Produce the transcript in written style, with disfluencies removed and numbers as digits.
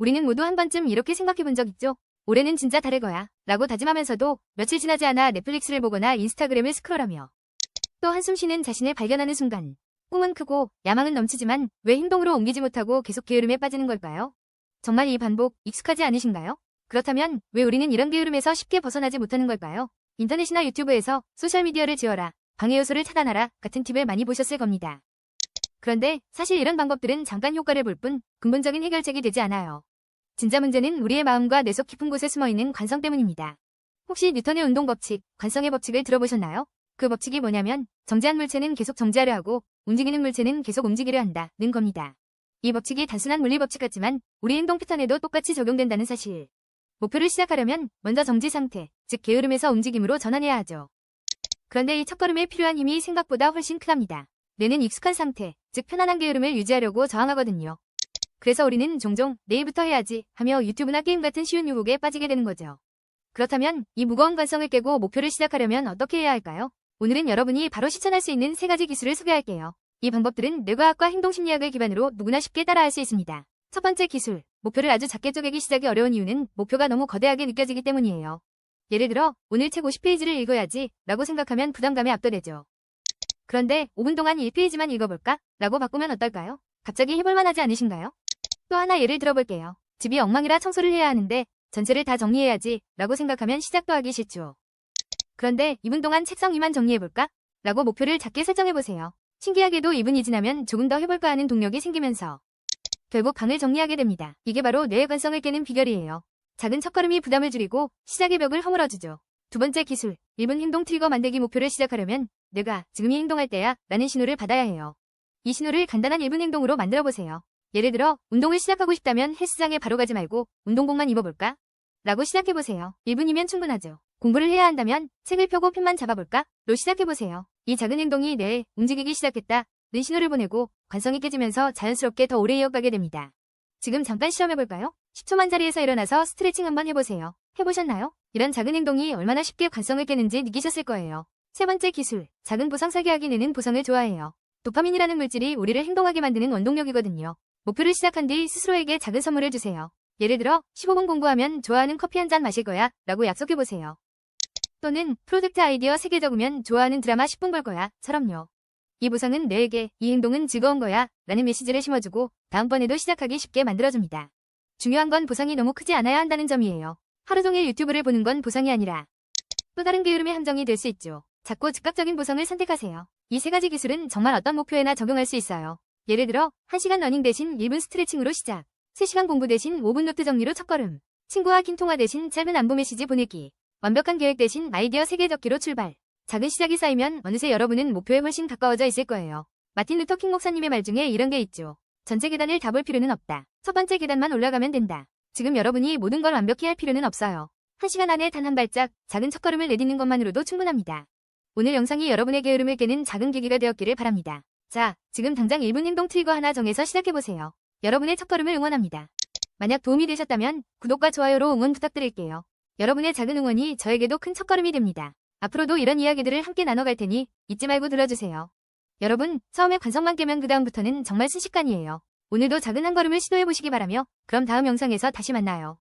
우리는 모두 한 번쯤 이렇게 생각해 본 적 있죠? 올해는 진짜 다를 거야 라고 다짐하면서도 며칠 지나지 않아 넷플릭스를 보거나 인스타그램을 스크롤하며 또 한숨 쉬는 자신을 발견하는 순간 꿈은 크고 야망은 넘치지만 왜 행동으로 옮기지 못하고 계속 게으름에 빠지는 걸까요? 정말 이 반복 익숙하지 않으신가요? 그렇다면 왜 우리는 이런 게으름에서 쉽게 벗어나지 못하는 걸까요? 인터넷이나 유튜브에서 소셜미디어를 지워라, 방해 요소를 차단하라 같은 팁을 많이 보셨을 겁니다. 그런데 사실 이런 방법들은 잠깐 효과를 볼 뿐 근본적인 해결책이 되지 않아요. 진짜 문제는 우리의 마음과 뇌 속 깊은 곳에 숨어있는 관성 때문입니다. 혹시 뉴턴의 운동 법칙, 관성의 법칙을 들어보셨나요? 그 법칙이 뭐냐면 정지한 물체는 계속 정지하려 하고 움직이는 물체는 계속 움직이려 한다는 겁니다. 이 법칙이 단순한 물리 법칙 같지만 우리 행동 패턴에도 똑같이 적용된다는 사실. 목표를 시작하려면 먼저 정지 상태, 즉 게으름에서 움직임으로 전환해야 하죠. 그런데 이 첫걸음에 필요한 힘이 생각보다 훨씬 크답니다. 뇌는 익숙한 상태, 즉 편안한 게으름을 유지하려고 저항하거든요. 그래서 우리는 종종 내일부터 해야지 하며 유튜브나 게임 같은 쉬운 유혹에 빠지게 되는 거죠. 그렇다면 이 무거운 관성을 깨고 목표를 시작하려면 어떻게 해야 할까요? 오늘은 여러분이 바로 실천할 수 있는 3가지 기술을 소개할게요. 이 방법들은 뇌과학과 행동심리학을 기반으로 누구나 쉽게 따라할 수 있습니다. 첫 번째 기술, 목표를 아주 작게 쪼개기 시작이 어려운 이유는 목표가 너무 거대하게 느껴지기 때문이에요. 예를 들어 오늘 책 50페이지를 읽어야지 라고 생각하면 부담감에 압도되죠. 그런데 5분 동안 1페이지만 읽어볼까? 라고 바꾸면 어떨까요? 갑자기 해볼만 하지 않으신가요? 또 하나 예를 들어볼게요. 집이 엉망이라 청소를 해야 하는데 전체를 다 정리해야지 라고 생각하면 시작도 하기 싫죠. 그런데 2분 동안 책상 위만 정리해볼까? 라고 목표를 작게 설정해보세요. 신기하게도 2분이 지나면 조금 더 해볼까 하는 동력이 생기면서 결국 방을 정리하게 됩니다. 이게 바로 뇌의 관성을 깨는 비결이에요. 작은 첫걸음이 부담을 줄이고 시작의 벽을 허물어주죠. 두 번째 기술, 1분 행동 트리거 만들기. 목표를 시작하려면 내가 지금이 행동할 때야 라는 신호를 받아야 해요. 이 신호를 간단한 1분 행동으로 만들어보세요. 예를 들어 운동을 시작하고 싶다면 헬스장에 바로 가지 말고 운동복만 입어볼까? 라고 시작해보세요. 1분이면 충분하죠. 공부를 해야 한다면 책을 펴고 펜만 잡아볼까? 로 시작해보세요. 이 작은 행동이 뇌에 움직이기 시작했다 는 신호를 보내고 관성이 깨지면서 자연스럽게 더 오래 이어가게 됩니다. 지금 잠깐 실험해볼까요? 10초만 자리에서 일어나서 스트레칭 한번 해보세요. 해보셨나요? 이런 작은 행동이 얼마나 쉽게 관성을 깨는지 느끼셨을 거예요. 세 번째 기술, 작은 보상 설계하기. 뇌는 보상을 좋아해요. 도파민이라는 물질이 우리를 행동하게 만드는 원동력이거든요. 목표를 시작한 뒤 스스로에게 작은 선물을 주세요. 예를 들어 15분 공부하면 좋아하는 커피 한 잔 마실 거야 라고 약속해보세요. 또는 프로젝트 아이디어 3개 적으면 좋아하는 드라마 10분 볼 거야 처럼요. 이 보상은 뇌에게 이 행동은 즐거운 거야 라는 메시지를 심어주고 다음번에도 시작하기 쉽게 만들어줍니다. 중요한 건 보상이 너무 크지 않아야 한다는 점이에요. 하루 종일 유튜브를 보는 건 보상이 아니라 또 다른 게으름의 함정이 될 수 있죠. 작고 즉각적인 보상을 선택하세요. 이 3가지 기술은 정말 어떤 목표에나 적용할 수 있어요. 예를 들어 1시간 러닝 대신 1분 스트레칭으로 시작, 3시간 공부 대신 5분 노트 정리로 첫걸음, 친구와 긴 통화 대신 짧은 안부 메시지 보내기, 완벽한 계획 대신 아이디어 3개 적기로 출발. 작은 시작이 쌓이면 어느새 여러분은 목표에 훨씬 가까워져 있을 거예요. 마틴 루터 킹 목사님의 말 중에 이런 게 있죠. 전체 계단을 다 볼 필요는 없다. 첫 번째 계단만 올라가면 된다. 지금 여러분이 모든 걸 완벽히 할 필요는 없어요. 1시간 안에 단 한 발짝 작은 첫걸음을 내딛는 것만으로도 충분합니다. 오늘 영상이 여러분의 게으름을 깨는 작은 계기가 되었기를 바랍니다. 자, 지금 당장 1분 행동 트리거 하나 정해서 시작해보세요. 여러분의 첫걸음을 응원합니다. 만약 도움이 되셨다면 구독과 좋아요로 응원 부탁드릴게요. 여러분의 작은 응원이 저에게도 큰 첫걸음이 됩니다. 앞으로도 이런 이야기들을 함께 나눠갈 테니 잊지 말고 들어주세요. 여러분, 처음에 관성만 깨면 그 다음부터는 정말 순식간이에요. 오늘도 작은 한 걸음을 시도해보시기 바라며 그럼 다음 영상에서 다시 만나요.